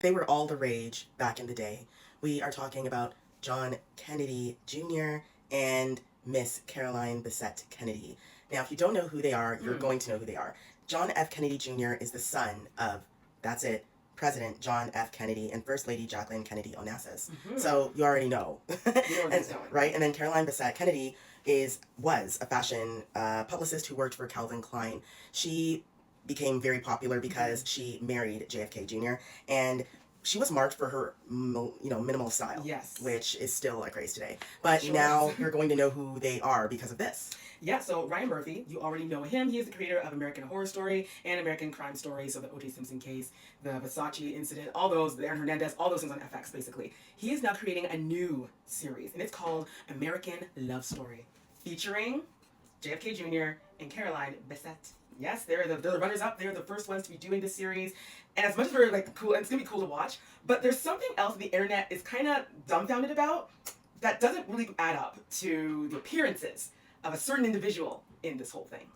They were all the rage back in the day. We are talking about John Kennedy Jr. and Miss Carolyn Bessette Kennedy. Now, if you don't know who they are, you're going to know who they are. John F. Kennedy Jr. is the son of, that's it, President John F. Kennedy and First Lady Jacqueline Kennedy Onassis. So you already know. Right? And then Carolyn Bessette Kennedy was a fashion publicist who worked for Calvin Klein. She became very popular because she married JFK Jr. and she was marked for her, minimal style. Yes. Which is still a craze today. But now you're going to know who they are because of this. Yeah, so Ryan Murphy, you already know him. He is the creator of American Horror Story and American Crime Story, so the O.J. Simpson case, the Versace incident, all those, the Aaron Hernandez, all those things on FX, basically. He is now creating a new series, and it's called American Love Story, featuring JFK Jr. and Carolyn Bessette. Yes, they're the runners-up. They're the first ones to be doing this series. And as much as they're cool, and it's going to be cool to watch, but there's something else the internet is kind of dumbfounded about that doesn't really add up to the appearances of a certain individual in this whole thing.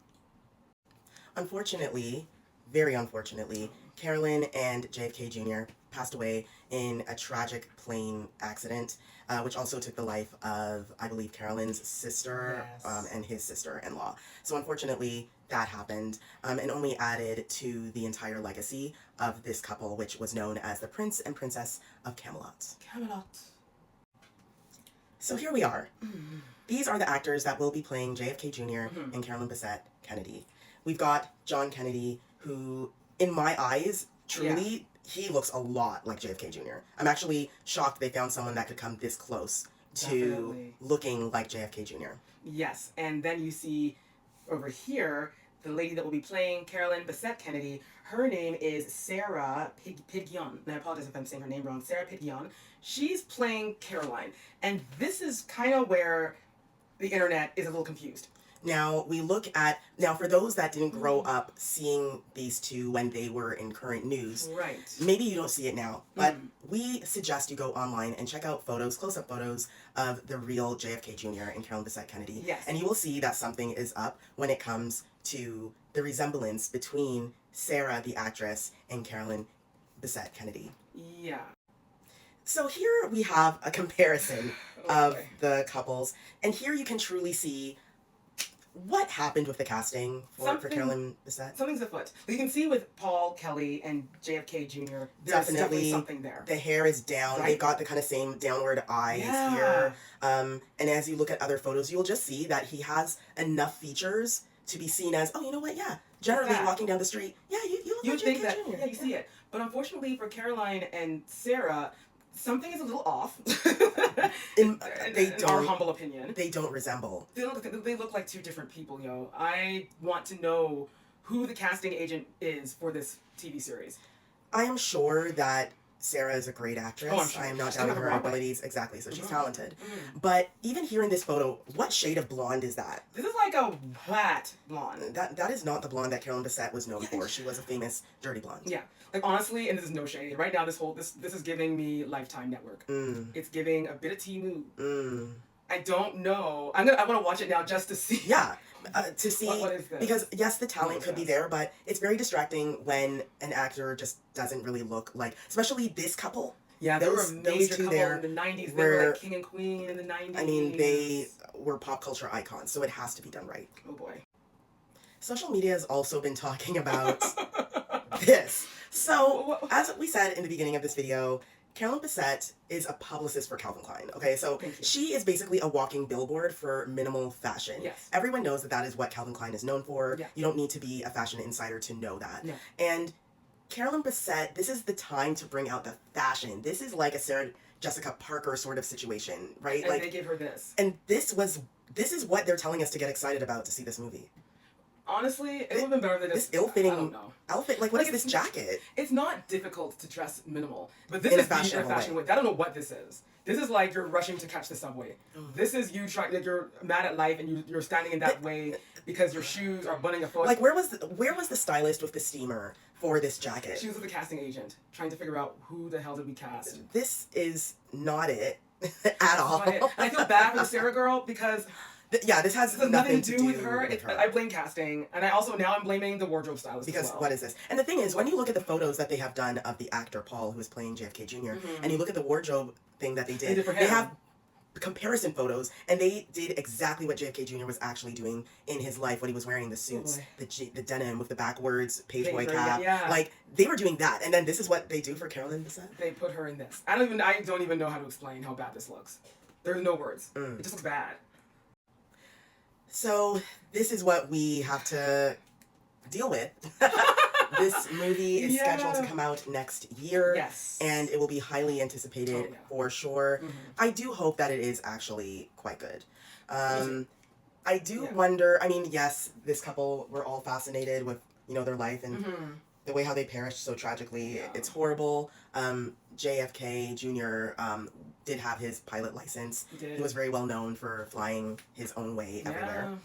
Unfortunately, very unfortunately, Carolyn and JFK Jr. passed away in a tragic plane accident, which also took the life of, I believe, Carolyn's sister and his sister-in-law. So unfortunately, that happened and only added to the entire legacy of this couple, which was known as the Prince and Princess of Camelot. Camelot. So here we are. These are the actors that will be playing JFK Jr. and Carolyn Bessette Kennedy. We've got John Kennedy, who, in my eyes, truly, he looks a lot like JFK Jr. I'm actually shocked they found someone that could come this close to looking like JFK Jr. Yes, and then you see over here, the lady that will be playing Carolyn Bessette Kennedy, her name is Sarah Pidgeon. And I apologize if I'm saying her name wrong. Sarah Pidgeon. She's playing Caroline. And this is kind of where the internet is a little confused. Now, for those that didn't grow up seeing these two when they were in current news, right? Maybe you don't see it now, but we suggest you go online and check out photos, close-up photos of the real JFK Jr. and Carolyn Bessette Kennedy. Yes. And you will see that something is up when it comes to the resemblance between Sarah, the actress, and Carolyn Bessette Kennedy. Yeah. So here we have a comparison of the couples, and here you can truly see what happened with the casting for Carolyn Bessette. Something's afoot. You can see with Paul Kelly and JFK Jr., there's definitely something there. The hair is down. Right? They've got the kind of same downward eyes here. And as you look at other photos, you'll just see that he has enough features to be seen as, oh, you know what, generally walking down the street, you look like think that, Jr. Yeah, you see it. But unfortunately for Caroline and Sarah, something is a little off. in our humble opinion. They don't resemble. They look like two different people, yo. I want to know who the casting agent is for this TV series. I am sure that Sarah is a great actress. Oh, I'm sure. I am not doubting her abilities. Exactly. So she's talented. But even here in this photo, what shade of blonde is that? This is like a flat blonde. That is not the blonde that Carolyn Bessette was known for. She was a famous dirty blonde. Yeah. Like honestly, and this is no shade. Right now, this is giving me Lifetime Network. It's giving a bit of Timu. I don't know. I want to watch it now just to see. Yeah. To see, what is this? Because yes, the talent could be there, but it's very distracting when an actor just doesn't really look like, especially this couple. Yeah, they were a major couple in the 90s. They were like king and queen in the 90s. I mean, they were pop culture icons, so it has to be done right. Oh boy. Social media has also been talking about this. So, as we said in the beginning of this video, Carolyn Bessette is a publicist for Calvin Klein, okay? So she is basically a walking billboard for minimal fashion. Yes. Everyone knows that that is what Calvin Klein is known for. Yeah. You don't need to be a fashion insider to know that. Yeah. And Carolyn Bessette, this is the time to bring out the fashion. This is like a Sarah Jessica Parker sort of situation, right? And they give her this. And this is what they're telling us to get excited about to see this movie. Honestly, it would have been better than this ill-fitting outfit. Like, what is this jacket? It's not difficult to dress minimal, but this is in a fashion way. I don't know what this is. This is like you're rushing to catch the subway. This is you trying, like you're mad at life and you're standing in that way because your shoes are bunting a foot. Like, where was the stylist with the steamer for this jacket? She was with the casting agent trying to figure out who the hell did we cast. This is not it at all. And I feel bad for the Sarah girl because This has This has nothing to do with her. I blame casting, and now I'm blaming the wardrobe stylist because as well. what is this? And the thing is, when you look at the photos that they have done of the actor Paul, who was playing JFK Jr., and you look at the wardrobe thing that they did, they have comparison photos, and they did exactly what JFK Jr. was actually doing in his life when he was wearing the suits, the denim with the backwards page boy cap. Yeah. Like, they were doing that, and then this is what they do for Carolyn Bessette. They put her in this. I don't even know how to explain how bad this looks. There's no words. It just looks bad. So this is what we have to deal with. This movie is scheduled to come out next year. Yes. And it will be highly anticipated for sure. I do hope that it is actually quite good. I do wonder, I mean, yes, this couple were all fascinated with, their life and the way how they perished so tragically. It's horrible. JFK Jr. Did have his pilot license. He was very well known for flying his own way everywhere.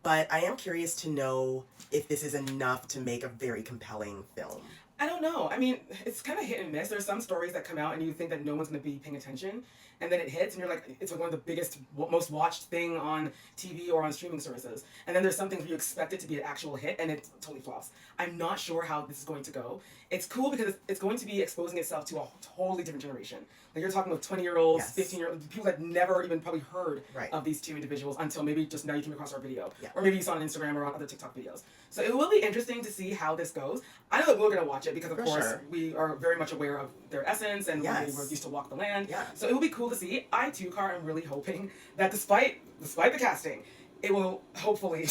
But I am curious to know if this is enough to make a very compelling film. I don't know. I mean, it's kind of hit and miss. There's some stories that come out and you think that no one's going to be paying attention, and then it hits and you're like, it's like one of the biggest, most watched thing on TV or on streaming services. And then there's some things where you expect it to be an actual hit and it totally flops. I'm not sure how this is going to go. It's cool because it's going to be exposing itself to a totally different generation. Like, you're talking about 20-year-olds, 15-year-olds, people that never even probably heard of these two individuals until maybe just now you came across our video. Or maybe you saw it on Instagram or on other TikTok videos. So it will be interesting to see how this goes. I know that we're going to watch it because, of course, we are very much aware of their essence and when they were used to walk the land. So it will be cool to see. I, too, Car, am really hoping that despite the casting, it will hopefully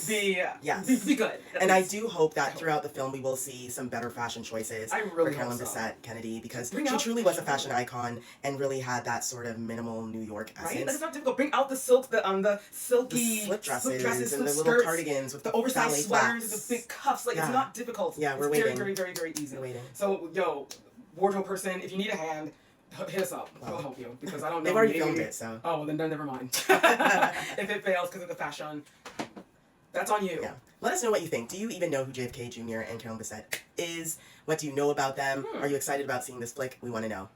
be good. And I do hope that throughout the film we will see some better fashion choices for Carolyn Bessette Kennedy, because she truly was a fashion icon and really had that sort of minimal New York essence. Right? It's not difficult. Bring out the silk, the silky slip dresses and the skirts, little cardigans with the oversized sweaters, the big cuffs. Like, it's not difficult. Yeah, we're waiting. waiting. Very, very, very, very easy. We're waiting. So, wardrobe person, if you need a hand, hit us up. We'll help you, because I don't know. They've already filmed it, so. Oh, well, then never mind. If it fails because of the fashion, that's on you. Yeah. Let us know what you think. Do you even know who JFK Jr. and Carolyn Bessette is? What do you know about them? Are you excited about seeing this flick? We want to know.